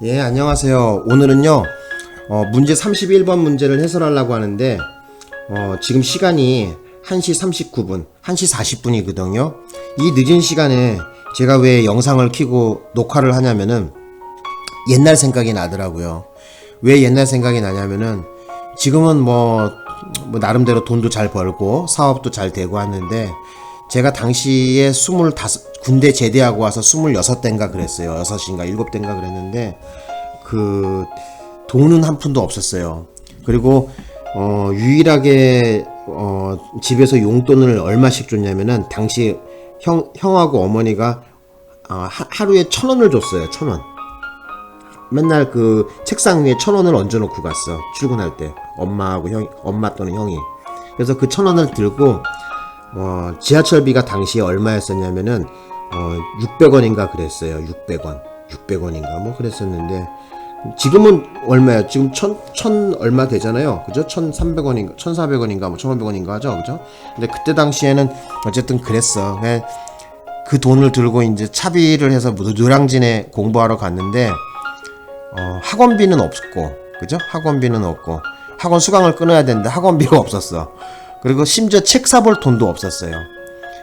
예, 안녕하세요. 오늘은요, 문제 31번 문제를 해설하려고 하는데, 지금 시간이 1시 39분, 1시 40분이거든요. 이 늦은 시간에 제가 왜 영상을 켜고 녹화를 하냐면은, 옛날 생각이 나더라고요. 왜 옛날 생각이 나냐면은, 지금은 뭐 나름대로 돈도 잘 벌고, 사업도 잘 되고 하는데, 제가 당시에 군대 제대하고 와서 26대인가 그랬어요. 6인가 7대인가 그랬는데, 돈은 한 푼도 없었어요. 그리고, 유일하게, 집에서 용돈을 얼마씩 줬냐면은, 당시 형하고 어머니가, 하루에 1,000원을 줬어요. 1,000원. 맨날 책상 위에 1,000원을 얹어놓고 갔어. 출근할 때. 엄마 또는 형이. 그래서 그 1,000원을 들고, 지하철비가 당시에 얼마였었냐면은 600원인가 그랬어요. 600원인가 뭐 그랬었는데, 지금은 얼마야? 지금 1,000 얼마 되잖아요. 그죠? 1,300원인가 1,400원인가 뭐 1,500원인가 하죠. 그죠? 근데 그때 당시에는 어쨌든 그랬어. 그 돈을 들고 이제 차비를 해서 노량진에 공부하러 갔는데, 학원비는 없고, 그죠? 학원비는 없고, 학원 수강을 끊어야 되는데 학원비가 없었어. 그리고 심지어 책 사볼 돈도 없었어요.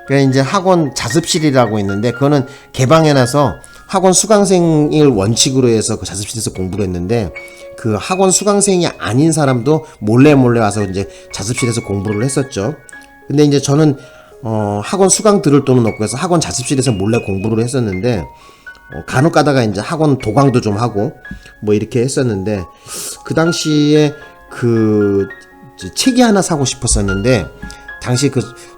그래서 이제 학원 자습실이라고 있는데, 그거는 개방해놔서 학원 수강생을 원칙으로 해서 그 자습실에서 공부를 했는데, 그 학원 수강생이 아닌 사람도 몰래 와서 이제 자습실에서 공부를 했었죠. 근데 이제 저는 학원 수강 들을 돈은 없고 해서 학원 자습실에서 몰래 공부를 했었는데, 간혹 가다가 이제 학원 도강도 좀 하고 뭐 이렇게 했었는데, 그 당시에 책이 하나 사고 싶었었는데, 당시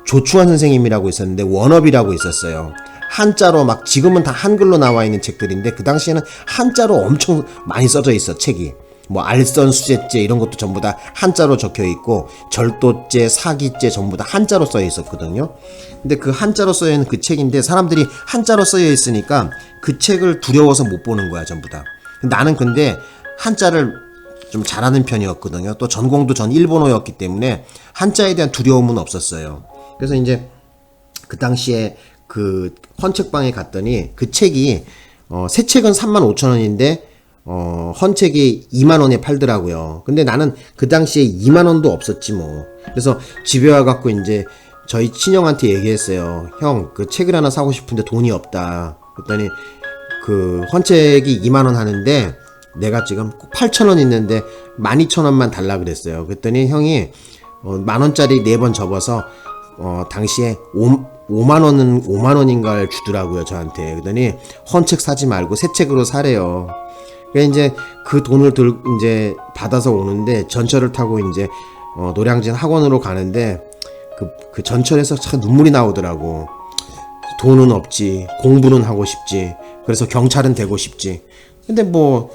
조추환 선생님이라고 있었는데 원업이라고 있었어요. 한자로 막, 지금은 다 한글로 나와 있는 책들인데 그 당시에는 한자로 엄청 많이 써져 있어. 책이 뭐 알선수제제 이런 것도 전부 다 한자로 적혀 있고, 절도제, 사기제 전부 다 한자로 써 있었거든요. 근데 그 한자로 써 있는 그 책인데, 사람들이 한자로 써 있으니까 그 책을 두려워서 못 보는 거야, 전부 다. 나는 근데 한자를 좀 잘하는 편이었거든요. 또 전공도 전 일본어였기 때문에 한자에 대한 두려움은 없었어요. 그래서 이제 그 당시에 그 헌책방에 갔더니 그 책이, 새 책은 35,000원인데 헌책이 20,000원에 팔더라고요. 근데 나는 그 당시에 20,000원도 없었지 뭐. 그래서 집에 와갖고 이제 저희 친형한테 얘기했어요. 형, 그 책을 하나 사고 싶은데 돈이 없다. 그랬더니 그 헌책이 20,000원 하는데 내가 지금 8,000원 있는데 12,000원만 달라 그랬어요. 그랬더니 형이 10,000원짜리 4번 접어서 당시에 5만원인가를 주더라고요, 저한테. 그랬더니 헌책 사지 말고 새 책으로 사래요. 그래서 이제 그 돈을 이제 받아서 오는데, 전철을 타고 이제 노량진 학원으로 가는데, 그 전철에서 참 눈물이 나오더라고. 돈은 없지, 공부는 하고 싶지, 그래서 경찰은 되고 싶지. 근데 뭐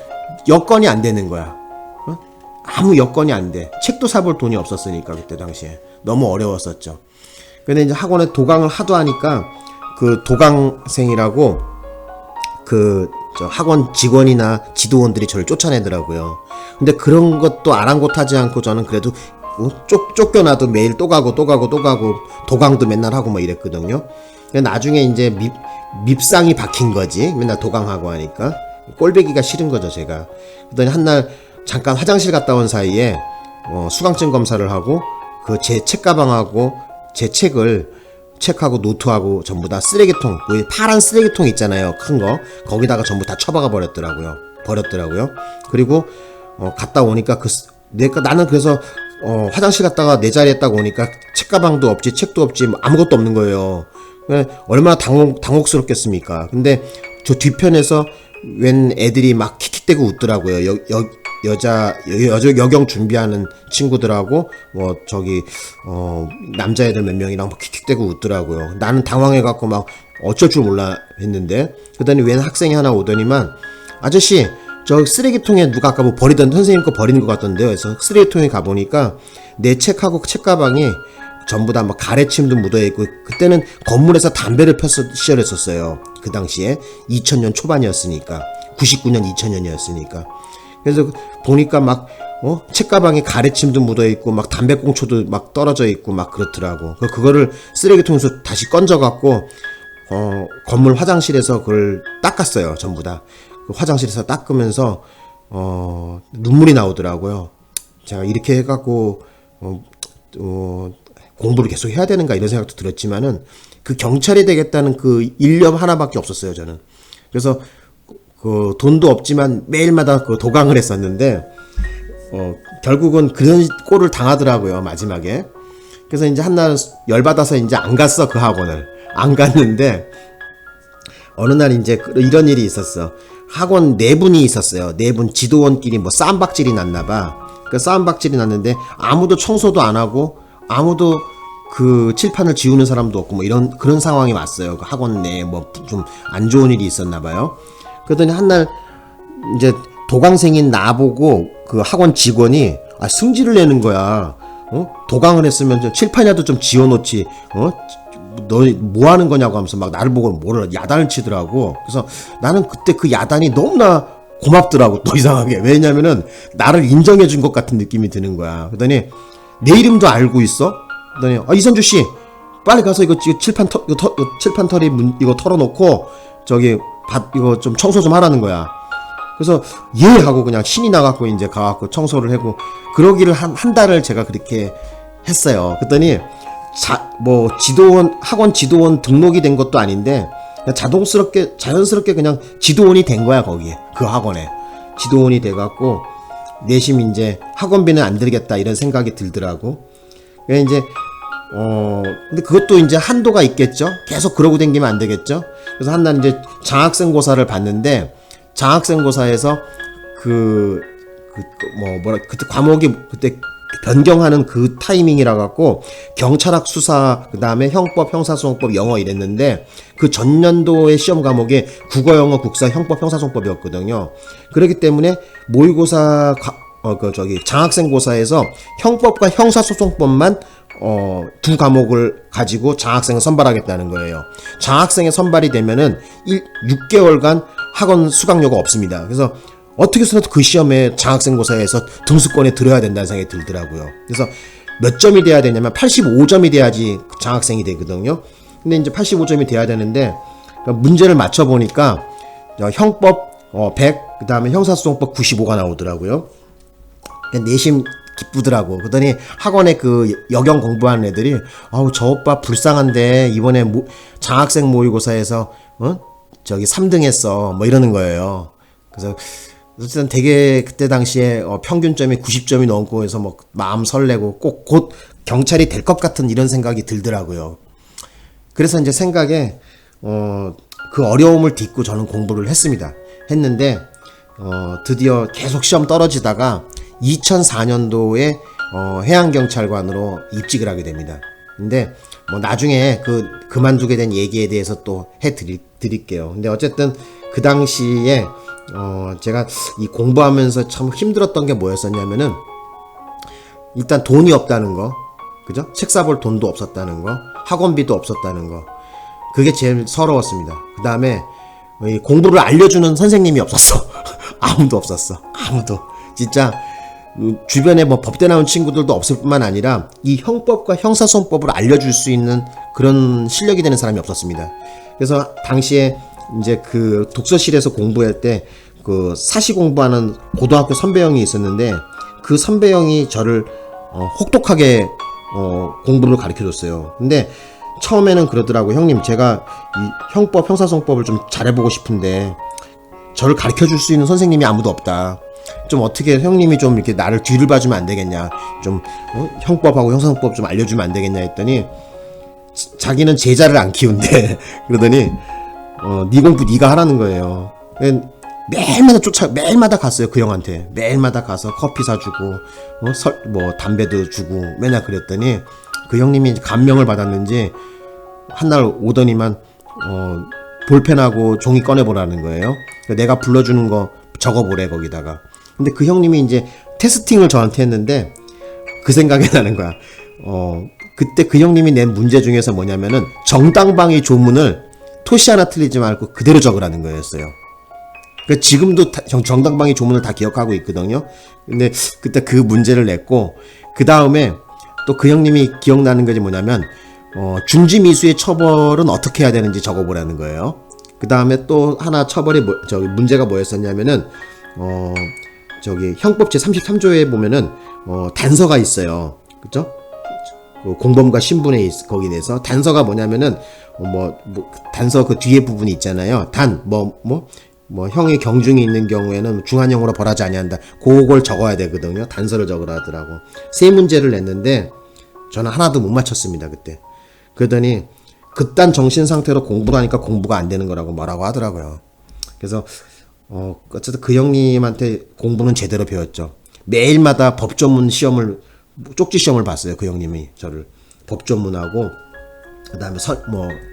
여건이 안 되는 거야. 아무 여건이 안 돼. 책도 사볼 돈이 없었으니까, 그때 당시에 너무 어려웠었죠. 근데 이제 학원에 도강을 하도 하니까 그 도강생이라고 학원 직원이나 지도원들이 저를 쫓아내더라고요. 근데 그런 것도 아랑곳하지 않고 저는 그래도 쫓겨나도 매일 또 가고 도강도 맨날 하고 뭐 이랬거든요. 나중에 이제 밉상이 박힌 거지. 맨날 도강하고 하니까 꼴배기가 싫은 거죠, 제가. 그러더니 한날 잠깐 화장실 갔다 온 사이에 수강증 검사를 하고 제 책가방하고 제 책하고 노트하고 전부 다 쓰레기통, 파란 쓰레기통 있잖아요, 큰 거. 거기다가 전부 다 처박아 버렸더라고요. 그리고 갔다 오니까 나는 그래서 화장실 갔다가 내 자리에 딱 오니까 책가방도 없지, 책도 없지, 아무것도 없는 거예요. 얼마나 당혹스럽겠습니까. 근데 저 뒤편에서 웬 애들이 막 킥킥대고 웃더라고요. 여경 준비하는 친구들하고 남자애들 몇 명이랑 막 킥킥대고 웃더라고요. 나는 당황해갖고 막 어쩔 줄 몰라 했는데, 그러더니 웬 학생이 하나 오더니만, 아저씨, 저 쓰레기통에 누가 아까 선생님 거 버리는 것 같던데요. 그래서 쓰레기통에 가보니까 내 책하고 책가방이 전부 다 막 가래침도 묻어있고, 그때는 건물에서 담배를 폈을 시절이었어요. 그 당시에 2000년 초반이었으니까, 99년 2000년이었으니까. 그래서 보니까 막 책가방에 가래침도 묻어있고 막 담배꽁초도 막 떨어져 있고 막 그렇더라고. 그거를 쓰레기통에서 다시 건져갖고 건물 화장실에서 그걸 닦았어요, 전부 다. 그 화장실에서 닦으면서 눈물이 나오더라고요. 제가 이렇게 해갖고 공부를 계속 해야 되는가 이런 생각도 들었지만은 그 경찰이 되겠다는 그 일념 하나밖에 없었어요, 저는. 그래서 그 돈도 없지만 매일마다 그 도강을 했었는데 결국은 그런 꼴을 당하더라고요, 마지막에. 그래서 이제 한날 열받아서 이제 안 갔어, 그 학원을. 안 갔는데 어느 날 이제 이런 일이 있었어. 학원 네 분이 있었어요. 네 분 지도원끼리 뭐 싸움박질이 났나봐. 그 싸움박질이 났는데 아무도 청소도 안 하고 아무도 그 칠판을 지우는 사람도 없고 뭐 이런 그런 상황이 왔어요. 그 학원 내에 뭐 좀 안 좋은 일이 있었나 봐요. 그러더니 한날 이제 도강생인 나보고 그 학원 직원이 승질을 내는 거야. 도강을 했으면 칠판이라도 좀 지워놓지. 너 뭐 하는 거냐고 하면서 막 나를 보고 뭐를 야단을 치더라고. 그래서 나는 그때 그 야단이 너무나 고맙더라고, 또 이상하게. 왜냐면은 나를 인정해 준 것 같은 느낌이 드는 거야. 그러더니 내 이름도 알고 있어? 그러더니 이선주 씨 빨리 가서 이거 칠판 털이 이거 털어놓고 저기 이거 좀 청소 좀 하라는 거야. 그래서 예 하고 그냥 신이 나갖고 이제 가갖고 청소를 하고 그러기를 한 달을 제가 그렇게 했어요. 그랬더니 뭐 학원 지도원 등록이 된 것도 아닌데 자연스럽게 그냥 지도원이 된 거야, 거기에. 그 학원에. 지도원이 돼갖고 내심 이제 학원비는 안 들겠다 이런 생각이 들더라고. 그래서 이제 근데 그것도 이제 한도가 있겠죠? 계속 그러고 댕기면 안 되겠죠? 그래서 한날 이제 장학생고사를 봤는데, 장학생고사에서 그때 과목이 그때 변경하는 그 타이밍이라 갖고 경찰학 수사, 그 다음에 형법, 형사소송법, 영어 이랬는데 그 전년도의 시험 과목이 국어, 영어, 국사, 형법, 형사소송법이었거든요. 그렇기 때문에 모의고사 장학생고사에서 형법과 형사소송법만 두 과목을 가지고 장학생을 선발하겠다는 거예요. 장학생에 선발이 되면은 6개월간 학원 수강료가 없습니다. 그래서 어떻게 해서라도 그 시험에 장학생고사에서 등수권에 들어야 된다는 생각이 들더라고요. 그래서 몇 점이 돼야 되냐면 85점이 돼야지 장학생이 되거든요. 근데 이제 85점이 돼야 되는데 문제를 맞춰보니까 형법 100, 그 다음에 형사소송법 95가 나오더라고요. 내심 기쁘더라고. 그러더니 학원에 그 여경 공부하는 애들이 저 오빠 불쌍한데 이번에 장학생 모의고사에서 저기 3등 했어 뭐 이러는 거예요. 그래서 어쨌든 되게 그때 당시에 평균점이 90점이 넘고 해서 뭐 마음 설레고 꼭 곧 경찰이 될 것 같은 이런 생각이 들더라고요. 그래서 이제 생각에 그 어려움을 딛고 저는 공부를 했는데 드디어 계속 시험 떨어지다가 2004년도에 해양경찰관으로 입직을 하게 됩니다. 근데 뭐 나중에 그만두게 된 얘기에 대해서 또 해드릴게요. 근데 어쨌든 그 당시에 제가 이 공부하면서 참 힘들었던 게 뭐였었냐면은 일단 돈이 없다는 거, 그죠? 책 사볼 돈도 없었다는 거, 학원비도 없었다는 거, 그게 제일 서러웠습니다. 그 다음에 공부를 알려주는 선생님이 없었어. 아무도 없었어. 아무도. 진짜 주변에 뭐 법대 나온 친구들도 없을 뿐만 아니라 이 형법과 형사소송법을 알려줄 수 있는 그런 실력이 되는 사람이 없었습니다. 그래서 당시에 이제 그 독서실에서 공부할 때 그 사시 공부하는 고등학교 선배 형이 있었는데 그 선배 형이 저를 혹독하게 공부를 가르쳐 줬어요. 근데 처음에는 그러더라고. 형님, 제가 이 형법, 형사소송법을 좀 잘해보고 싶은데 저를 가르쳐 줄 수 있는 선생님이 아무도 없다. 좀 어떻게 형님이 좀 이렇게 나를 뒤를 봐주면 안 되겠냐, 좀 형법하고 형사소송법 좀 알려주면 안 되겠냐 했더니 자기는 제자를 안 키운대. 그러더니 네 공부 네가 하라는 거예요. 매일마다 갔어요. 그 형한테 매일마다 가서 커피 사주고 뭐 담배도 주고 맨날 그랬더니 그 형님이 감명을 받았는지 한날 오더니만 볼펜하고 종이 꺼내보라는 거예요. 내가 불러주는 거 적어보래 거기다가. 근데 그 형님이 이제 테스팅을 저한테 했는데 그 생각이 나는 거야. 그때 그 형님이 낸 문제 중에서 뭐냐면은 정당방위 조문을 토시 하나 틀리지 말고 그대로 적으라는 거였어요. 그러니까 지금도 정당방위 조문을 다 기억하고 있거든요. 근데 그때 그 문제를 냈고, 그 다음에 또 그 형님이 기억나는 것이 뭐냐면 중지미수의 처벌은 어떻게 해야 되는지 적어보라는 거예요. 그 다음에 또 하나 처벌이 문제가 뭐였었냐면은 형법 제 33조에 보면은 단서가 있어요. 그죠? 공범과 신분에 거기 내서 단서가 뭐냐면은 단서 그 뒤에 부분이 있잖아요. 형의 경중이 있는 경우에는 중한형으로 벌하지 아니한다. 그걸 적어야 되거든요. 단서를 적으라 하더라고. 세 문제를 냈는데 저는 하나도 못 맞췄습니다, 그때. 그러더니 그딴 정신 상태로 공부를 하니까 공부가 안 되는 거라고 뭐라고 하더라고요. 그래서 어쨌든 그 형님한테 공부는 제대로 배웠죠. 매일마다 법조문 시험을 쪽지 시험을 봤어요. 그 형님이 저를 법조문하고 그다음에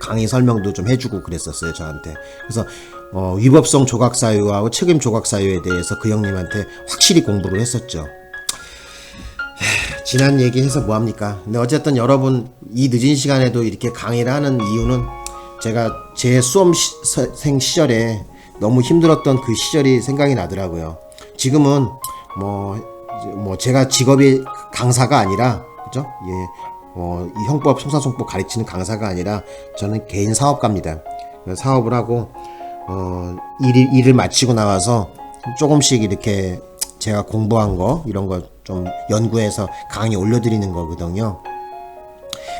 강의 설명도 좀 해주고 그랬었어요, 저한테. 그래서 위법성 조각 사유하고 책임 조각 사유에 대해서 그 형님한테 확실히 공부를 했었죠. 지난 얘기해서 뭐합니까? 근데 어쨌든 여러분 이 늦은 시간에도 이렇게 강의를 하는 이유는 제가 제 수험생 시절에 너무 힘들었던 그 시절이 생각이 나더라고요. 지금은 제가 직업이 강사가 아니라, 그죠? 이 형법, 형사소송법 가르치는 강사가 아니라 저는 개인 사업가입니다. 사업을 하고 일을 마치고 나와서 조금씩 이렇게 제가 공부한 거 이런 거 좀 연구해서 강의 올려드리는 거거든요.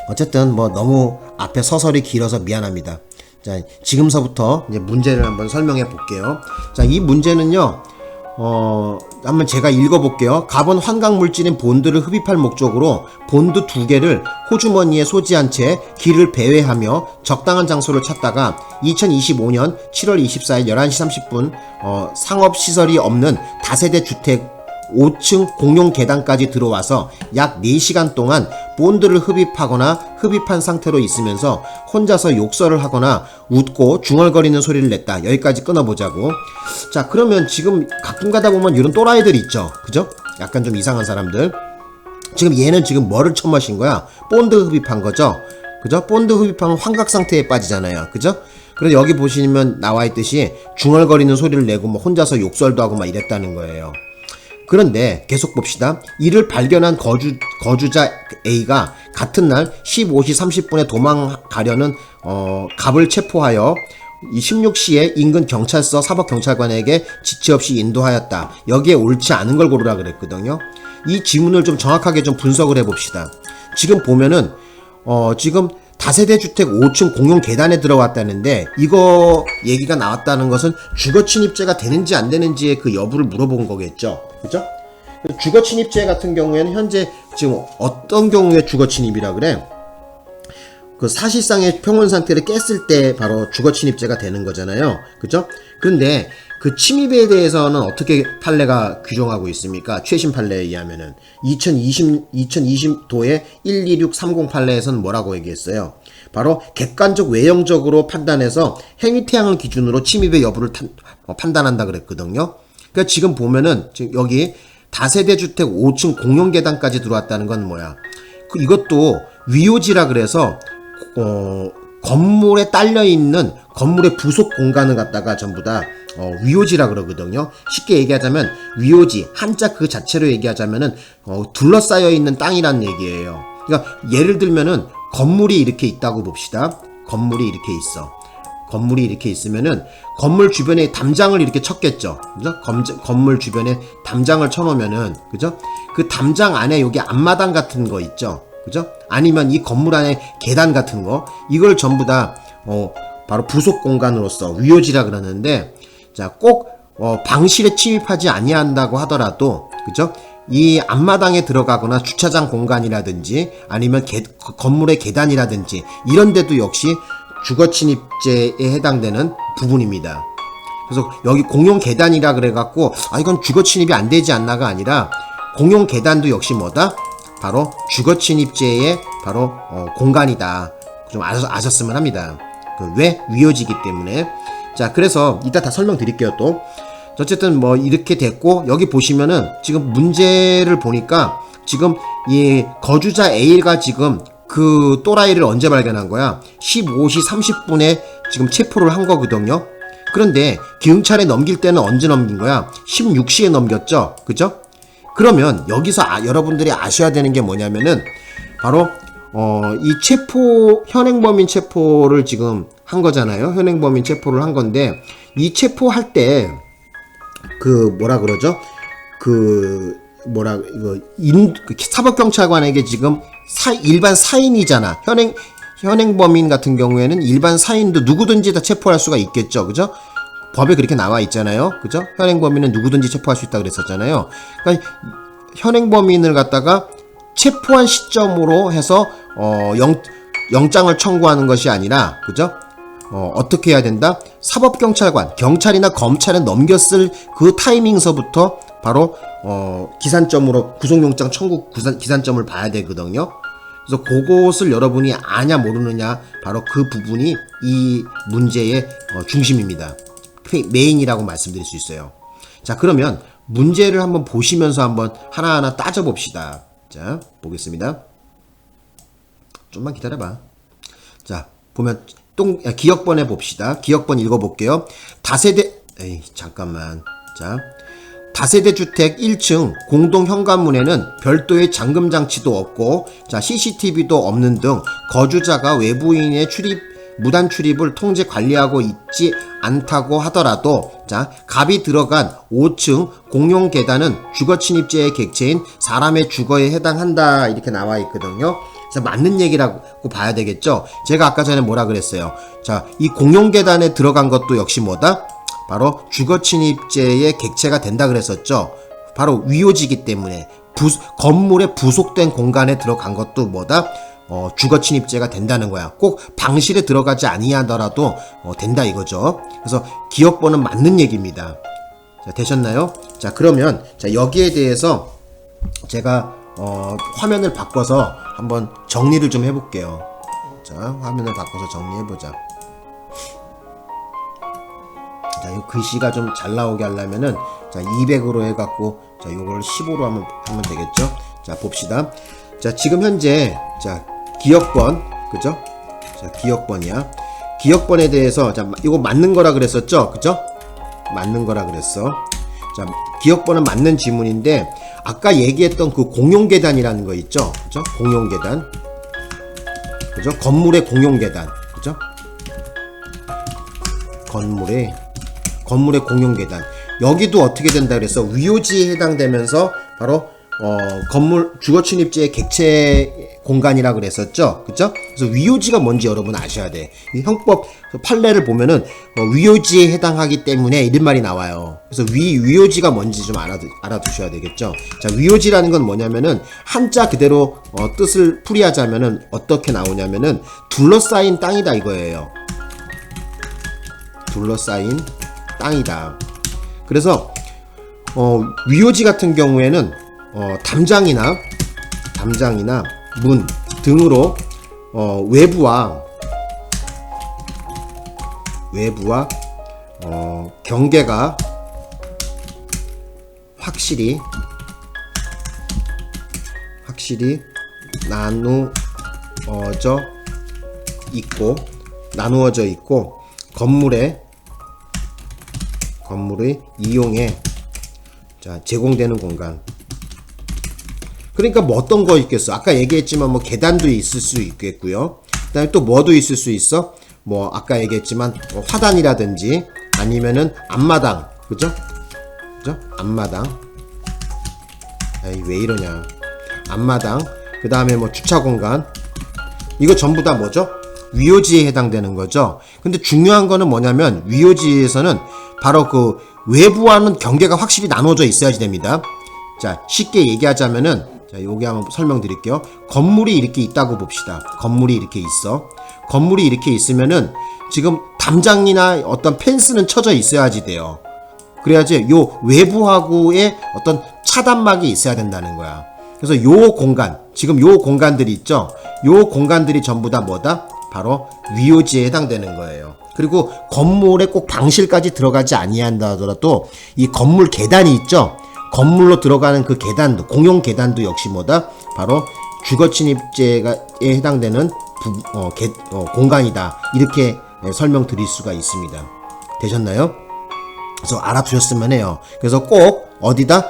어쨌든 너무 앞에 서설이 길어서 미안합니다. 자, 지금서부터 이제 문제를 한번 설명해 볼게요. 자, 이 문제는요. 한번 제가 읽어볼게요. 갑은 환각물질인 본드를 흡입할 목적으로 본드 2개를 호주머니에 소지한 채 길을 배회하며 적당한 장소를 찾다가 2025년 7월 24일 11시 30분 상업시설이 없는 다세대 주택 5층 공용 계단까지 들어와서 약 4시간 동안 본드를 흡입하거나 흡입한 상태로 있으면서 혼자서 욕설을 하거나 웃고 중얼거리는 소리를 냈다. 여기까지 끊어보자고. 자, 그러면 지금 가끔 가다 보면 이런 또라이들 있죠. 그죠? 약간 좀 이상한 사람들. 지금 얘는 지금 뭐를 처마신 거야? 본드 흡입한 거죠? 그죠? 본드 흡입하면 환각 상태에 빠지잖아요. 그죠? 그래서 여기 보시면 나와 있듯이 중얼거리는 소리를 내고 혼자서 욕설도 하고 이랬다는 거예요. 그런데 계속 봅시다. 이를 발견한 거주자 A가 같은 날 15시 30분에 도망가려는 갑을 체포하여 16시에 인근 경찰서 사법경찰관에게 지체 없이 인도하였다. 여기에 옳지 않은 걸 고르라 그랬거든요. 이 지문을 좀 정확하게 좀 분석을 해봅시다. 지금 보면은 지금 다세대 주택 5층 공용 계단에 들어왔다는데 이거 얘기가 나왔다는 것은 주거침입죄가 되는지 안 되는지의 그 여부를 물어본 거겠죠. 그죠? 주거침입죄 같은 경우에는 현재 지금 어떤 경우에 주거침입이라 그래? 그 사실상의 평온 상태를 깼을 때 바로 주거침입죄가 되는 거잖아요. 그죠? 그런데 그 침입에 대해서는 어떻게 판례가 규정하고 있습니까? 최신 판례에 의하면은 2020도의 12630 판례에서는 뭐라고 얘기했어요? 바로 객관적 외형적으로 판단해서 행위태양을 기준으로 침입의 여부를 판단한다 그랬거든요. 그러니까 지금 보면은 지금 여기 다세대 주택 5층 공용 계단까지 들어왔다는 건 뭐야? 이것도 위오지라 그래서 건물에 딸려 있는 건물의 부속 공간을 갖다가 전부 다 위오지라 그러거든요. 쉽게 얘기하자면 위오지 한자 그 자체로 얘기하자면은 둘러싸여 있는 땅이란 얘기예요. 그러니까 예를 들면은 건물이 이렇게 있다고 봅시다. 건물이 이렇게 있어. 건물이 이렇게 있으면은 건물 주변에 담장을 이렇게 쳤겠죠. 그죠? 건물 주변에 담장을 쳐놓으면은 그죠? 그 담장 안에 여기 앞마당 같은 거 있죠. 그죠? 아니면 이 건물 안에 계단 같은 거 이걸 전부 다 바로 부속 공간으로서 위오지라 그러는데 자, 꼭 방실에 침입하지 아니한다고 하더라도 그죠? 이 앞마당에 들어가거나 주차장 공간이라든지 아니면 건물의 계단이라든지 이런 데도 역시 주거침입죄에 해당되는 부분입니다. 그래서 여기 공용 계단이라 그래갖고 이건 주거침입이 안 되지 않나가 아니라 공용 계단도 역시 뭐다? 바로 주거침입죄의 바로 공간이다. 좀 아셨으면 합니다. 왜? 위오지기 때문에. 자, 그래서 이따 다 설명드릴게요 또. 어쨌든 이렇게 됐고 여기 보시면은 지금 문제를 보니까 지금 이 거주자 A가 지금 그 또라이를 언제 발견한 거야? 15시 30분에 지금 체포를 한 거거든요. 그런데 경찰에 넘길 때는 언제 넘긴 거야? 16시에 넘겼죠. 그죠? 그러면 여기서 여러분들이 아셔야 되는 게 뭐냐면은 바로 이 현행범인 체포를 지금 한 거잖아요. 현행범인 체포를 한 건데, 이 체포할 때, 뭐라 그러죠? 사법경찰관에게 지금 일반 사인이잖아. 현행범인 같은 경우에는 일반 사인도 누구든지 다 체포할 수가 있겠죠. 그죠? 법에 그렇게 나와 있잖아요. 그죠? 현행범인은 누구든지 체포할 수 있다 그랬었잖아요. 그러니까 현행범인을 갖다가 체포한 시점으로 해서 영장을 청구하는 것이 아니라, 그죠? 어떻게 해야 된다? 사법경찰관, 경찰이나 검찰에 넘겼을 그 타이밍서부터 바로 기산점으로 구속영장 청구 기산점을 봐야 되거든요. 그래서 그것을 여러분이 아냐 모르느냐, 바로 그 부분이 이 문제의 중심입니다. 메인이라고 말씀드릴 수 있어요. 자, 그러면 문제를 한번 보시면서 한번 하나하나 따져봅시다. 자, 보겠습니다. 좀만 기다려봐. 자, 보면 기역번에 봅시다. 기역번 읽어볼게요. 다세대 주택 1층 공동 현관문에는 별도의 잠금 장치도 없고, 자, CCTV도 없는 등 거주자가 외부인의 무단 출입을 통제 관리하고 있지 않다고 하더라도, 자, 갑이 들어간 5층 공용 계단은 주거 침입죄의 객체인 사람의 주거에 해당한다, 이렇게 나와 있거든요. 그래서 맞는 얘기라고 봐야 되겠죠. 제가 아까 전에 뭐라 그랬어요? 자, 이 공용 계단에 들어간 것도 역시 뭐다? 바로 주거 침입죄의 객체가 된다 그랬었죠. 바로 위요지이기 때문에 건물에 부속된 공간에 들어간 것도 뭐다? 주거 침입죄가 된다는 거야. 꼭 방실에 들어가지 아니하더라도 된다 이거죠. 그래서 기억번은 맞는 얘기입니다. 자, 되셨나요? 자, 그러면 자, 여기에 대해서 제가 화면을 바꿔서 한번 정리를 좀 해볼게요. 자, 화면을 바꿔서 정리해보자. 자, 이 글씨가 좀 잘 나오게 하려면은, 자, 200으로 해갖고, 자, 요걸 15로 하면 되겠죠? 자, 봅시다. 자, 지금 현재, 자, 기역번, 그죠? 자, 기역번이야. 기역번에 대해서, 자, 이거 맞는 거라 그랬었죠? 그죠? 맞는 거라 그랬어. 자, 기역번은 맞는 지문인데, 아까 얘기했던 그 공용계단이라는 거 있죠? 그죠? 공용계단. 그죠? 건물의 공용계단. 그죠? 건물의 공용계단. 여기도 어떻게 된다 그랬어? 위요지에 해당되면서 바로 건물 주거침입죄의 객체 공간이라 그랬었죠. 그죠? 그래서 위요지가 뭔지 여러분 아셔야 돼. 이 형법 판례를 보면은 위요지에 해당하기 때문에 이런 말이 나와요. 그래서 위요지가 뭔지 좀 알아두셔야 되겠죠. 자, 위요지라는 건 뭐냐면은 한자 그대로 뜻을 풀이하자면은 어떻게 나오냐면은 둘러싸인 땅이다 이거예요. 둘러싸인 땅이다. 그래서 위요지 같은 경우에는 담장이나 문 등으로 외부와 경계가 확실히 나누어져 있고 건물의 이용에 자, 제공되는 공간. 그러니까 뭐 어떤 거 있겠어? 아까 얘기했지만 뭐 계단도 있을 수 있겠고요. 그다음에 또 뭐도 있을 수 있어? 뭐 아까 얘기했지만 화단이라든지 아니면은 앞마당, 그죠? 앞마당. 에이, 왜 이러냐? 앞마당. 그다음에 뭐 주차 공간. 이거 전부 다 뭐죠? 위요지에 해당되는 거죠. 근데 중요한 거는 뭐냐면 위요지에서는 바로 그 외부와는 경계가 확실히 나눠져 있어야지 됩니다. 자, 쉽게 얘기하자면은, 자, 요게 한번 설명드릴게요. 건물이 이렇게 있다고 봅시다. 건물이 이렇게 있어. 건물이 이렇게 있으면은 지금 담장이나 어떤 펜스는 쳐져 있어야지 돼요. 그래야지 요 외부하고의 어떤 차단막이 있어야 된다는 거야. 그래서 요 공간, 지금 요 공간들이 있죠. 요 공간들이 전부 다 뭐다? 바로 위요지에 해당되는 거예요. 그리고 건물에 꼭 방실까지 들어가지 아니한다 하더라도 이 건물 계단이 있죠. 건물로 들어가는 그 계단도, 공용 계단도 역시 뭐다? 바로 주거침입죄에 해당되는 공간이다. 이렇게 설명드릴 수가 있습니다. 되셨나요? 그래서 알아두셨으면 해요. 그래서 꼭 어디다?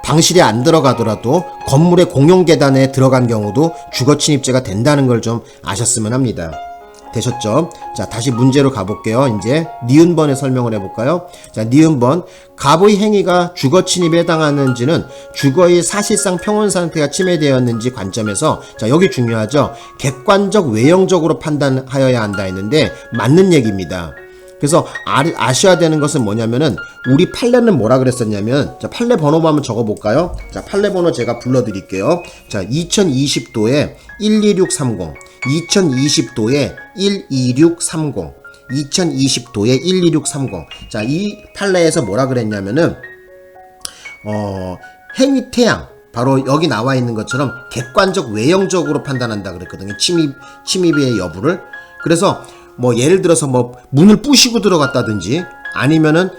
방실에 안 들어가더라도 건물의 공용 계단에 들어간 경우도 주거 침입죄가 된다는 걸 좀 아셨으면 합니다. 되셨죠? 자, 다시 문제로 가볼게요. 이제 니은번에 설명을 해볼까요? 자, 니은번. 갑의 행위가 주거 침입에 해당하는지는 주거의 사실상 평온 상태가 침해되었는지 관점에서, 자, 여기 중요하죠. 객관적 외형적으로 판단하여야 한다 했는데 맞는 얘기입니다. 그래서 아셔야 되는 것은 뭐냐면은 우리 판례는 뭐라 그랬었냐면, 자, 판례 번호 한번 적어볼까요? 자, 판례 번호 제가 불러드릴게요. 자, 2020도에 12630, 2020도에 12630, 2020도에 12630. 자, 이 판례에서 뭐라 그랬냐면은 행위 태양, 바로 여기 나와 있는 것처럼 객관적 외형적으로 판단한다 그랬거든요. 침입의 여부를. 그래서 뭐 예를 들어서 뭐 문을 부시고 들어갔다든지 아니면은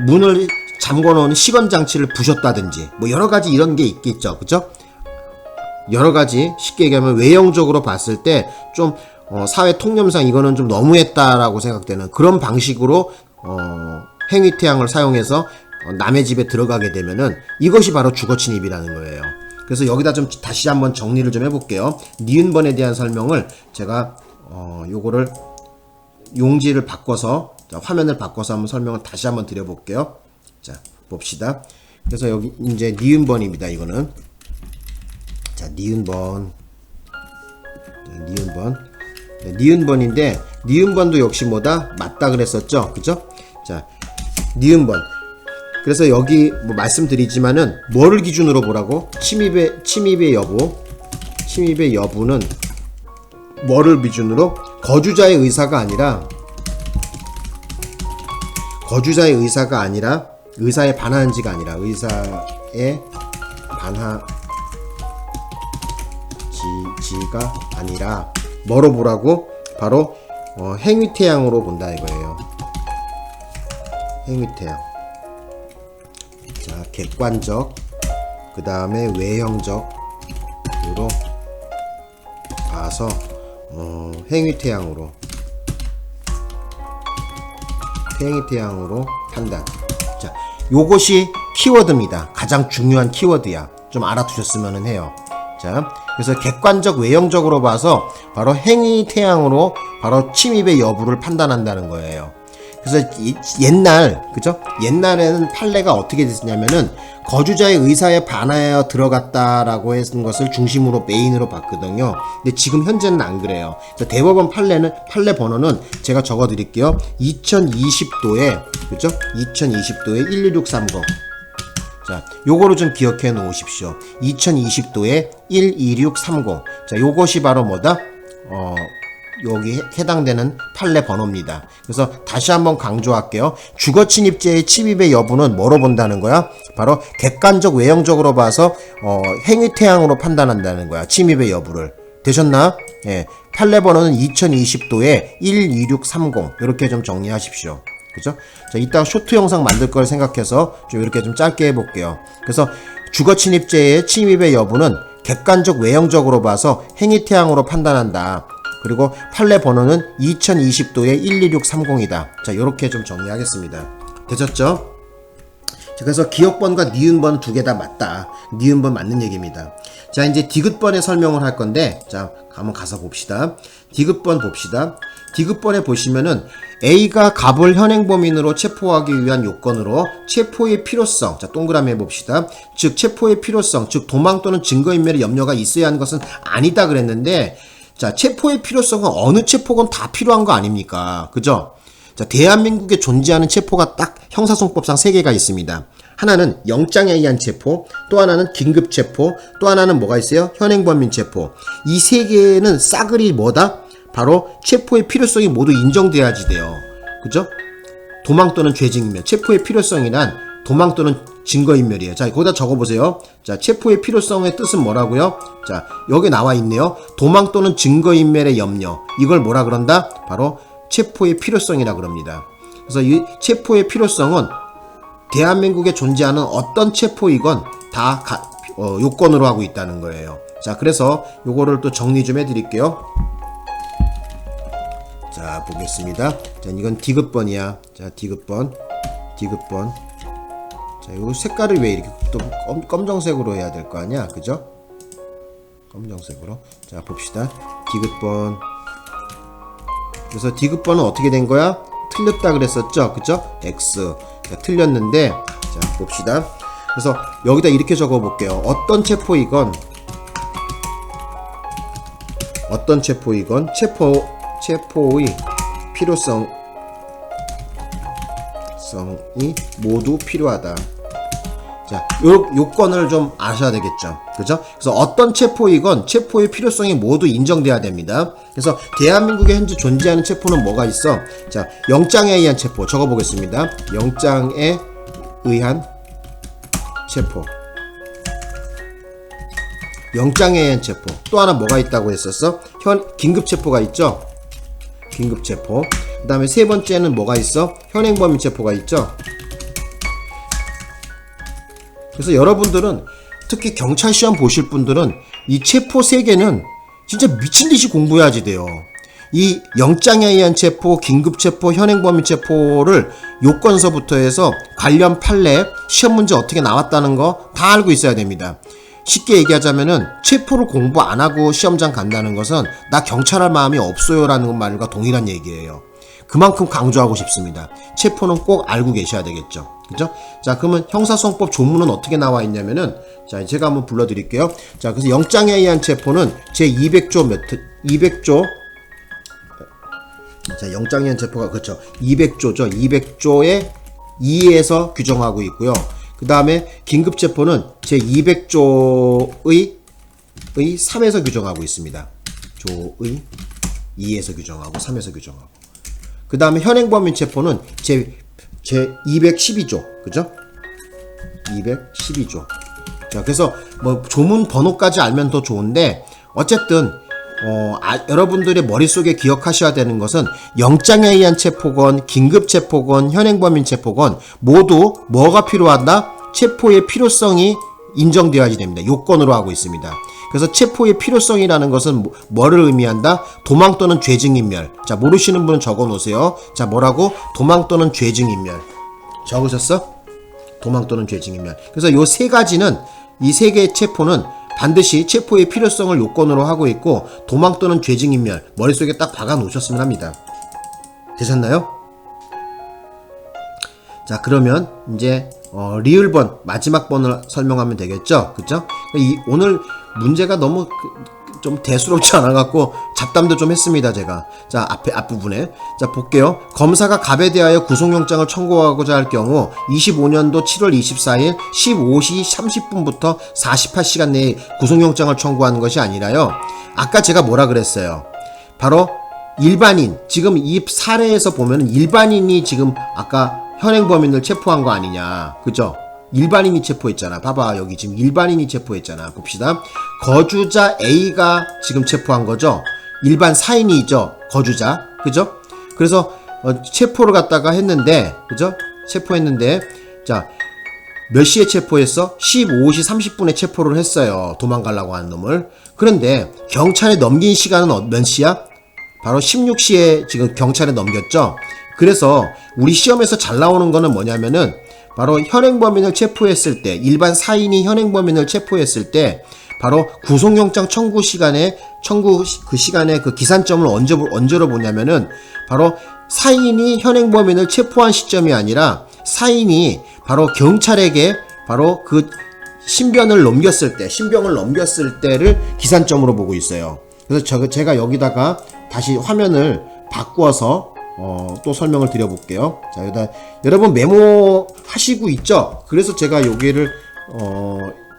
문을 잠궈 놓은 시건 장치를 부셨다든지 뭐 여러 가지 이런 게 있겠죠. 그죠? 여러 가지 쉽게 얘기하면 외형적으로 봤을 때 좀 사회 통념상 이거는 좀 너무했다라고 생각되는 그런 방식으로 행위 태양을 사용해서 남의 집에 들어가게 되면은 이것이 바로 주거 침입이라는 거예요. 그래서 여기다 좀 다시 한번 정리를 좀 해볼게요. 니은번에 대한 설명을 제가 요거를 용지를 바꿔서, 자, 화면을 바꿔서 한번 설명을 다시 한번 드려볼게요. 자, 봅시다. 그래서 여기 이제 니은번입니다. 이거는. 자, 니은번. 자, 니은번. 네, 니은번인데 니은번도 역시 뭐다? 맞다 그랬었죠. 그죠? 자, 니은번. 그래서 여기 뭐 말씀드리지만은 뭐를 기준으로 보라고? 침입의 여부는 뭐를 기준으로? 거주자의 의사가 아니라 의사에 반하는지가 아니라 의사에 반하지가 아니라 뭐로 보라고? 바로 행위태양으로 본다 이거예요. 행위태양. 자, 객관적, 그 다음에 외형적으로 봐서 행위태양으로 판단. 자, 요것이 키워드입니다. 가장 중요한 키워드야. 좀 알아두셨으면 해요. 자, 그래서 객관적 외형적으로 봐서 바로 행위태양으로 바로 침입의 여부를 판단한다는 거예요. 그래서 그죠? 옛날에는 판례가 어떻게 됐냐면은 거주자의 의사에 반하여 들어갔다라고 했던 것을 중심으로 메인으로 봤거든요. 근데 지금 현재는 안 그래요. 그래서 대법원 판례 번호는 제가 적어 드릴게요. 2020도에, 그죠? 2020도에 12630. 자, 요거를 좀 기억해 놓으십시오. 2020도에 12630. 자, 요것이 바로 뭐다? 여기 해당되는 판례 번호입니다. 그래서 다시 한번 강조할게요. 주거침입죄의 침입의 여부는 뭐로 본다는 거야? 바로 객관적 외형적으로 봐서 행위태양으로 판단한다는 거야. 침입의 여부를. 되셨나? 예. 판례 번호는 2020도에 12630. 이렇게 좀 정리하십시오. 그죠? 자, 이따 쇼트 영상 만들 걸 생각해서 좀 이렇게 좀 짧게 해볼게요. 그래서 주거침입죄의 침입의 여부는 객관적 외형적으로 봐서 행위태양으로 판단한다. 그리고 판례 번호는 2020도에 12630이다. 자, 요렇게 좀 정리하겠습니다. 되셨죠? 자, 그래서 기억번과 니은번 두 개 다 맞다. 니은번 맞는 얘기입니다. 자, 이제 디귿번의 설명을 할 건데, 자, 한번 가서 봅시다. 디귿번 봅시다. 디귿번에 보시면은 A가 갑을 현행범인으로 체포하기 위한 요건으로 체포의 필요성, 자, 동그라미 해봅시다. 즉 체포의 필요성, 즉 도망 또는 증거인멸의 염려가 있어야 하는 것은 아니다 그랬는데, 자, 체포의 필요성은 어느 체포건 다 필요한 거 아닙니까? 그죠? 자, 대한민국에 존재하는 체포가 딱 형사소송법상 3개가 있습니다. 하나는 영장에 의한 체포, 또 하나는 긴급 체포, 또 하나는 뭐가 있어요? 현행범인 체포. 이 3개는 싸그리 뭐다? 바로 체포의 필요성이 모두 인정돼야지 돼요. 그죠? 도망 또는 죄증인멸. 체포의 필요성이란 도망 또는 증거인멸이에요. 자, 거기다 적어보세요. 자, 체포의 필요성의 뜻은 뭐라고요? 자, 여기 나와 있네요. 도망 또는 증거인멸의 염려. 이걸 뭐라 그런다? 바로 체포의 필요성이라 그럽니다. 그래서 이 체포의 필요성은 대한민국에 존재하는 어떤 체포이건 다 요건으로 하고 있다는 거예요. 자, 그래서 요거를 또 정리 좀 해드릴게요. 자, 보겠습니다. 자, 이건 디귿번이야. 자, 디귿번. 자, 요 색깔을 왜 이렇게 또 검정색으로 해야 될 거 아니야? 그죠? 검정색으로. 자, 봅시다. 디귿번. 그래서 디귿번은 어떻게 된 거야? 틀렸다 그랬었죠? 그죠? X. 자, 틀렸는데, 자, 봅시다. 그래서 여기다 이렇게 적어 볼게요. 어떤 체포이건 체포의 필요성이 모두 필요하다. 자, 요 요건을 좀 아셔야 되겠죠. 그죠? 그래서 어떤 체포이건 체포의 필요성이 모두 인정돼야 됩니다. 그래서 대한민국에 현재 존재하는 체포는 뭐가 있어? 자, 영장에 의한 체포 적어 보겠습니다. 영장에 의한 체포. 영장에 의한 체포. 또 하나 뭐가 있다고 했었어? 긴급체포가 있죠? 긴급체포. 그 다음에 세 번째는 뭐가 있어? 현행범인 체포가 있죠? 그래서 여러분들은 특히 경찰 시험 보실 분들은 이 체포 세 개는 진짜 미친듯이 공부해야지 돼요. 이 영장에 의한 체포, 긴급체포, 현행범인 체포를 요건서부터 해서 관련 판례, 시험 문제 어떻게 나왔다는 거 다 알고 있어야 됩니다. 쉽게 얘기하자면은 체포를 공부 안 하고 시험장 간다는 것은 나 경찰할 마음이 없어요 라는 말과 동일한 얘기예요. 그만큼 강조하고 싶습니다. 체포는 꼭 알고 계셔야 되겠죠. 그죠? 자, 그러면 형사소송법 조문은 어떻게 나와 있냐면은, 자, 제가 한번 불러드릴게요. 자, 그래서 영장에 의한 체포는 제 200조, 자, 영장에 의한 체포가, 그렇죠. 200조죠. 200조의 2에서 규정하고 있고요. 그 다음에 긴급체포는 제 200조의 3에서 규정하고 있습니다. 조의 2에서 규정하고 3에서 규정하고. 그 다음에 현행범인 체포는 제 212조, 그죠? 212조. 자, 그래서 뭐 조문 번호까지 알면 더 좋은데, 어쨌든 여러분들의 머릿속에 기억하셔야 되는 것은 영장에 의한 체포건, 긴급체포건, 현행범인 체포건 모두 뭐가 필요하다? 체포의 필요성이 인정되어야지 됩니다. 요건으로 하고 있습니다. 그래서 체포의 필요성이라는 것은 뭐를 의미한다? 도망 또는 죄증인멸. 자, 모르시는 분은 적어 놓으세요. 자, 뭐라고? 도망 또는 죄증인멸. 적으셨어? 도망 또는 죄증인멸. 그래서 요 세 가지는, 이 세 개의 체포는 반드시 체포의 필요성을 요건으로 하고 있고, 도망 또는 죄증인멸 머릿속에 딱 박아 놓으셨으면 합니다. 되셨나요? 자, 그러면 이제 리을번 마지막 번을 설명하면 되겠죠? 그죠? 오늘 문제가 너무 좀 대수롭지 않아갖고 잡담도 좀 했습니다, 제가. 자, 앞부분에. 자, 볼게요. 검사가 갑에 대하여 구속영장을 청구하고자 할 경우 25년도 7월 24일 15시 30분부터 48시간 내에 구속영장을 청구하는 것이 아니라요. 아까 제가 뭐라 그랬어요? 바로 일반인, 지금 이 사례에서 보면 일반인이 지금 아까 현행범인을 체포한 거 아니냐. 그죠? 일반인이 체포했잖아. 봐봐. 여기 지금 일반인이 체포했잖아. 봅시다. 거주자 A가 지금 체포한 거죠. 일반 사인이죠. 거주자. 그죠? 그래서 체포를 갖다가 했는데, 그죠? 체포했는데, 자, 몇 시에 체포했어? 15시 30분에 체포를 했어요. 도망가려고 하는 놈을. 그런데 경찰에 넘긴 시간은 몇 시야? 바로 16시에 지금 경찰에 넘겼죠. 그래서 우리 시험에서 잘 나오는 거는 뭐냐면은 바로 현행범인을 체포했을 때, 일반 사인이 현행범인을 체포했을 때 바로 구속영장 청구 시간에 그 시간에 그 기산점을 언제로 보냐면은 바로 사인이 현행범인을 체포한 시점이 아니라 사인이 바로 경찰에게 바로 그 신병을 넘겼을 때를 기산점으로 보고 있어요. 그래서 제가 여기다가 다시 화면을 바꾸어서 또 설명을 드려볼게요. 자, 여러분 메모하시고 있죠? 그래서 제가 여기를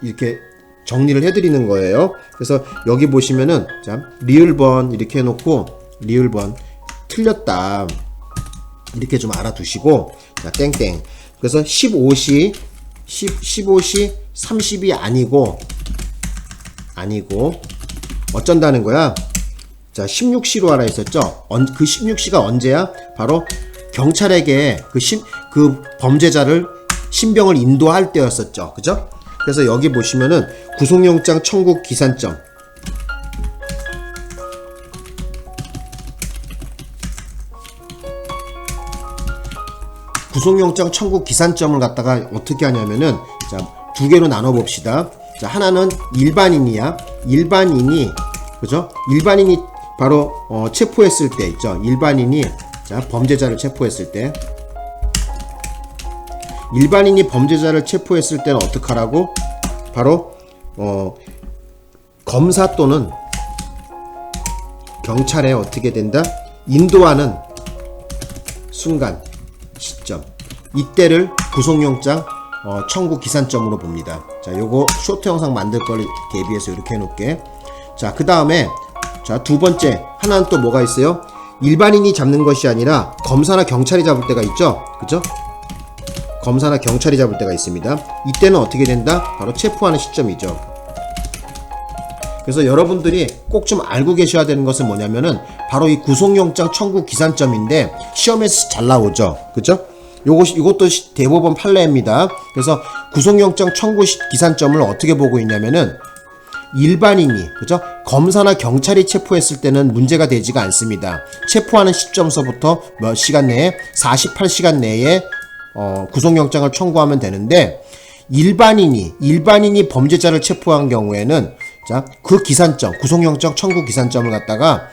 이렇게 정리를 해드리는 거예요. 그래서 여기 보시면은, 자, 리을번 이렇게 해놓고, 리을번 틀렸다 이렇게 좀 알아두시고, 자, 땡땡. 그래서 15시 30이 아니고 어쩐다는 거야? 자, 16시로 하라 했었죠? 그 16시가 언제야? 바로 경찰에게 그 범죄자를 신병을 인도할 때였었죠. 그죠? 그래서 여기 보시면은 구속영장 청구 기산점. 구속영장 청구 기산점을 갖다가 어떻게 하냐면은, 자, 두 개로 나눠 봅시다. 자, 하나는 일반인이야. 일반인이, 그죠? 일반인이 바로 체포했을 때 있죠. 일반인이, 자, 범죄자를 체포했을 때, 일반인이 범죄자를 체포했을 때는 어떡하라고? 바로 검사 또는 경찰에 어떻게 된다? 인도하는 순간, 시점, 이때를 구속영장 청구 기산점으로 봅니다. 자, 요거 쇼트 영상 만들 걸 대비해서 이렇게 해놓을게. 자, 그 다음에, 자, 두 번째 하나는 또 뭐가 있어요? 일반인이 잡는 것이 아니라 검사나 경찰이 잡을 때가 있죠. 그죠? 검사나 경찰이 잡을 때가 있습니다. 이때는 어떻게 된다? 바로 체포하는 시점이죠. 그래서 여러분들이 꼭 좀 알고 계셔야 되는 것은 뭐냐면은 바로 이 구속영장 청구 기산점인데 시험에서 잘 나오죠. 그죠? 이것도 대법원 판례입니다. 그래서 구속영장 청구 기산점을 어떻게 보고 있냐면은 일반인이, 그죠? 검사나 경찰이 체포했을 때는 문제가 되지가 않습니다. 체포하는 시점서부터 몇 시간 내에, 48시간 내에 구속영장을 청구하면 되는데, 일반인이 범죄자를 체포한 경우에는, 자, 그 기산점, 구속영장 청구 기산점을 갖다가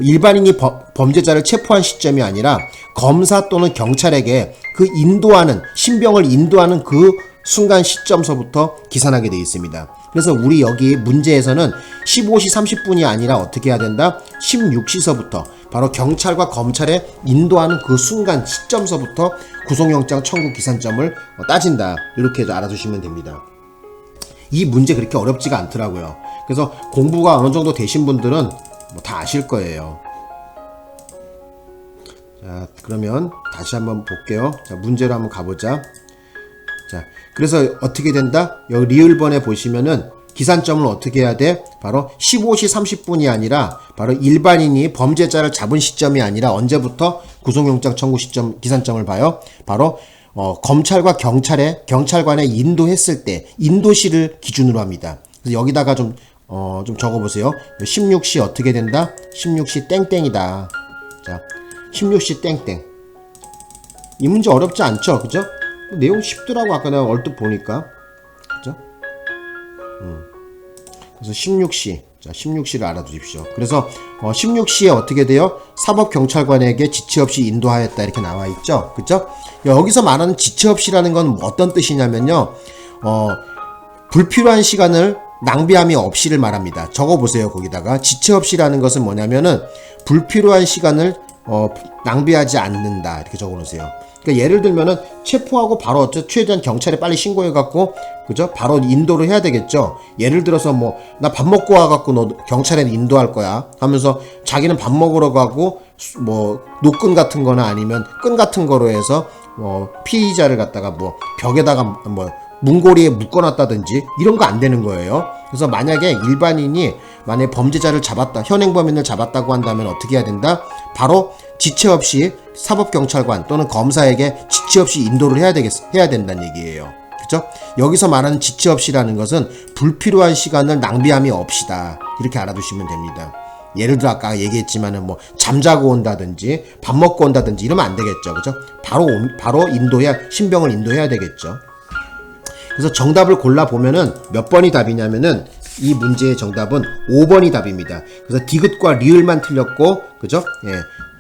일반인이 범죄자를 체포한 시점이 아니라 검사 또는 경찰에게 그 인도하는, 신병을 인도하는 그 순간 시점서부터 기산하게 되어 있습니다. 그래서 우리 여기 문제에서는 15시 30분이 아니라 어떻게 해야 된다? 16시서부터 바로 경찰과 검찰에 인도하는 그 순간 시점서부터 구속영장 청구 기산점을 따진다. 이렇게 알아두시면 됩니다. 이 문제 그렇게 어렵지가 않더라고요. 그래서 공부가 어느 정도 되신 분들은 뭐 다 아실 거예요. 자, 그러면 다시 한번 볼게요. 자, 문제로 한번 가보자. 자, 그래서 어떻게 된다? 여기 리을번에 보시면은 기산점을 어떻게 해야 돼? 바로 15시 30분이 아니라 바로 일반인이 범죄자를 잡은 시점이 아니라 언제부터 구속영장 청구 시점 기산점을 봐요? 바로 검찰과 경찰관에 인도했을 때 인도시를 기준으로 합니다. 그래서 여기다가 좀 적어보세요. 16시 어떻게 된다? 16시 땡땡이다. 자, 16시 땡땡. 이 문제 어렵지 않죠? 그죠? 내용 쉽더라고. 아까 내가 얼핏 보니까. 그죠? 그래서 16시. 자, 16시를 알아두십시오. 그래서 16시에 어떻게 돼요? 사법경찰관에게 지체 없이 인도하였다. 이렇게 나와 있죠? 그죠? 여기서 말하는 지체 없이라는 건 어떤 뜻이냐면요. 불필요한 시간을 낭비함이 없이를 말합니다. 적어보세요. 거기다가 지체 없이라는 것은 뭐냐면은 불필요한 시간을 낭비하지 않는다. 이렇게 적어놓으세요. 그러니까 예를 들면은 체포하고 바로 최대한 경찰에 빨리 신고해갖고, 그죠? 바로 인도를 해야 되겠죠. 예를 들어서 뭐 나 밥 먹고 와갖고 너 경찰에 인도할 거야 하면서 자기는 밥 먹으러 가고 뭐 노끈 같은 거나 아니면 끈 같은 거로 해서 피의자를 갖다가 뭐 벽에다가 뭐 문고리에 묶어놨다든지 이런 거 안 되는 거예요. 그래서 만약에 일반인이 만약에 범죄자를 잡았다, 현행범인을 잡았다고 한다면 어떻게 해야 된다? 바로 지체 없이 사법경찰관 또는 검사에게 지체 없이 인도를 해야 된다는 얘기예요. 그죠? 여기서 말하는 지체 없이라는 것은 불필요한 시간을 낭비함이 없이다. 이렇게 알아두시면 됩니다. 예를 들어 아까 얘기했지만은 뭐 잠자고 온다든지 밥 먹고 온다든지 이러면 안 되겠죠. 그죠? 바로 신병을 인도해야 되겠죠. 그래서 정답을 골라보면은 몇 번이 답이냐면은 이 문제의 정답은 5번이 답입니다. 그래서 디귿과 리을만 틀렸고, 그죠? 예.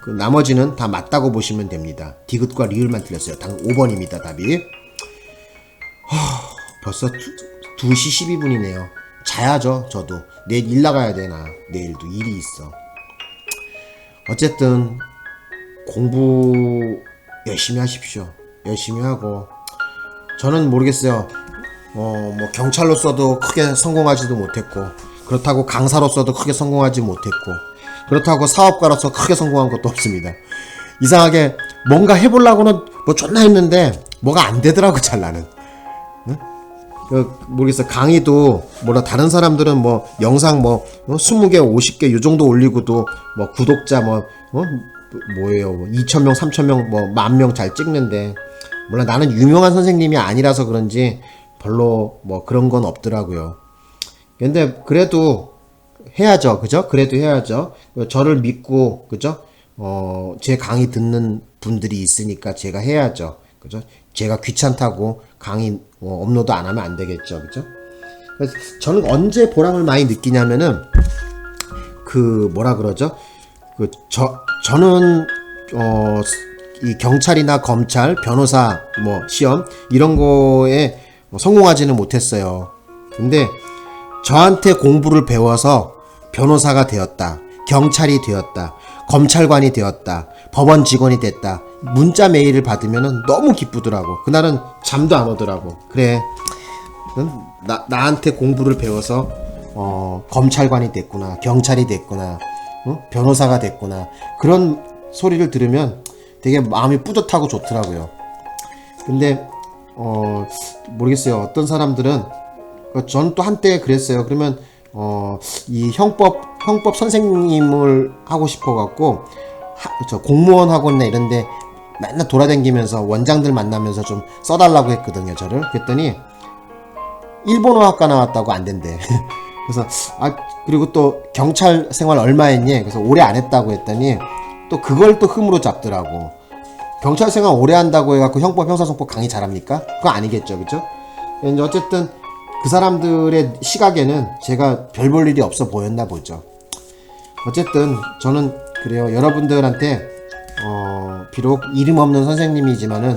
그 나머지는 다 맞다고 보시면 됩니다. 디귿과 리을만 틀렸어요. 당 5번입니다, 답이. 벌써 2시 12분이네요. 자야죠, 저도. 내일 일 나가야 되나. 내일도 일이 있어. 어쨌든, 공부 열심히 하십시오. 열심히 하고. 저는 모르겠어요. 뭐 경찰로서도 크게 성공하지도 못했고, 그렇다고 강사로서도 크게 성공하지 못했고, 그렇다고 사업가로서 크게 성공한 것도 없습니다. 이상하게 뭔가 해보려고는 뭐 존나 했는데 뭐가 안 되더라고. 잘 나는. 응? 모르겠어. 강의도 다른 사람들은 뭐 영상 20개 50개 요 정도 올리고도 뭐 구독자 뭐예요 2,000명 3,000명 10,000명 잘 찍는데, 몰라, 나는 유명한 선생님이 아니라서 그런지 별로 그런 건 없더라고요. 근데 그래도 해야죠. 그죠? 그래도 해야죠. 저를 믿고, 그죠? 제 강의 듣는 분들이 있으니까 제가 해야죠. 그죠? 제가 귀찮다고 강의 업로드 안 하면 안 되겠죠, 그죠? 그래서 저는 언제 보람을 많이 느끼냐면은 그 뭐라 그러죠? 저는 이 경찰이나 검찰, 변호사 뭐 시험 이런 거에 성공하지는 못했어요. 근데 저한테 공부를 배워서 변호사가 되었다, 경찰이 되었다, 검찰관이 되었다, 법원 직원이 됐다, 문자 메일을 받으면 너무 기쁘더라고. 그날은 잠도 안 오더라고. 그래, 나한테 공부를 배워서 검찰관이 됐구나, 경찰이 됐구나, 변호사가 됐구나, 그런 소리를 들으면 되게 마음이 뿌듯하고 좋더라고요. 근데 모르겠어요. 어떤 사람들은 저는 또 한때 그랬어요. 그러면 이 형법 선생님을 하고 싶어 갖고 저 공무원 학원이나 이런데 맨날 돌아다니면서 원장들 만나면서 좀 써달라고 했거든요. 저를. 그랬더니 일본어학과 나왔다고 안 된대. 그래서 그리고 또 경찰 생활 얼마 했니? 그래서 오래 안 했다고 했더니 또 그걸 또 흠으로 잡더라고. 경찰 생활 오래 한다고 해갖고 형법 형사소송법 강의 잘합니까? 그거 아니겠죠, 그죠? 이제 어쨌든 그 사람들의 시각에는 제가 별 볼 일이 없어 보였나 보죠. 어쨌든 저는 그래요. 여러분들한테 비록 이름 없는 선생님이지만은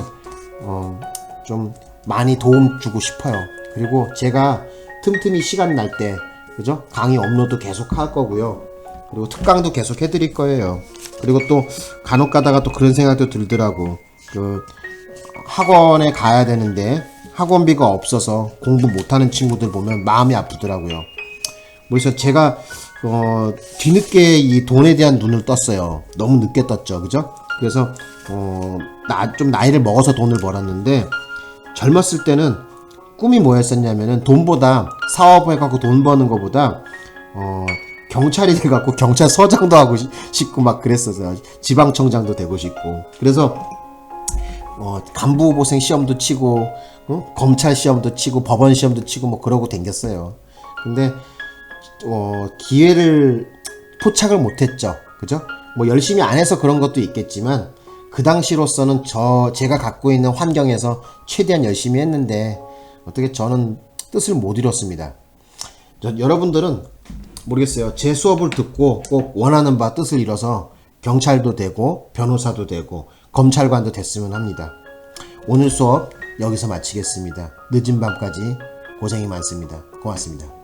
좀 많이 도움 주고 싶어요. 그리고 제가 틈틈이 시간 날 때, 그죠? 강의 업로드 계속 할 거고요. 그리고 특강도 계속 해드릴 거예요. 그리고 또 간혹 가다가 또 그런 생각도 들더라고. 그 학원에 가야 되는데 학원비가 없어서 공부 못하는 친구들 보면 마음이 아프더라고요. 그래서 제가 뒤늦게 이 돈에 대한 눈을 떴어요. 너무 늦게 떴죠, 그죠? 그래서 좀 나이를 먹어서 돈을 벌었는데, 젊었을 때는 꿈이 뭐였었냐면은 돈보다 사업을 해갖고 돈 버는 것보다 경찰이 돼갖고 경찰서장도 하고 싶고 막 그랬었어요. 지방청장도 되고 싶고. 그래서 간부후보생 시험도 치고 검찰 시험도 치고 법원 시험도 치고 뭐 그러고 댕겼어요. 근데 기회를 포착을 못했죠, 그죠? 뭐 열심히 안 해서 그런 것도 있겠지만 그 당시로서는 제가 갖고 있는 환경에서 최대한 열심히 했는데 어떻게 저는 뜻을 못 이뤘습니다. 여러분들은 모르겠어요. 제 수업을 듣고 꼭 원하는 바 뜻을 이뤄서 경찰도 되고 변호사도 되고 검찰관도 됐으면 합니다. 오늘 수업 여기서 마치겠습니다. 늦은 밤까지 고생이 많습니다. 고맙습니다.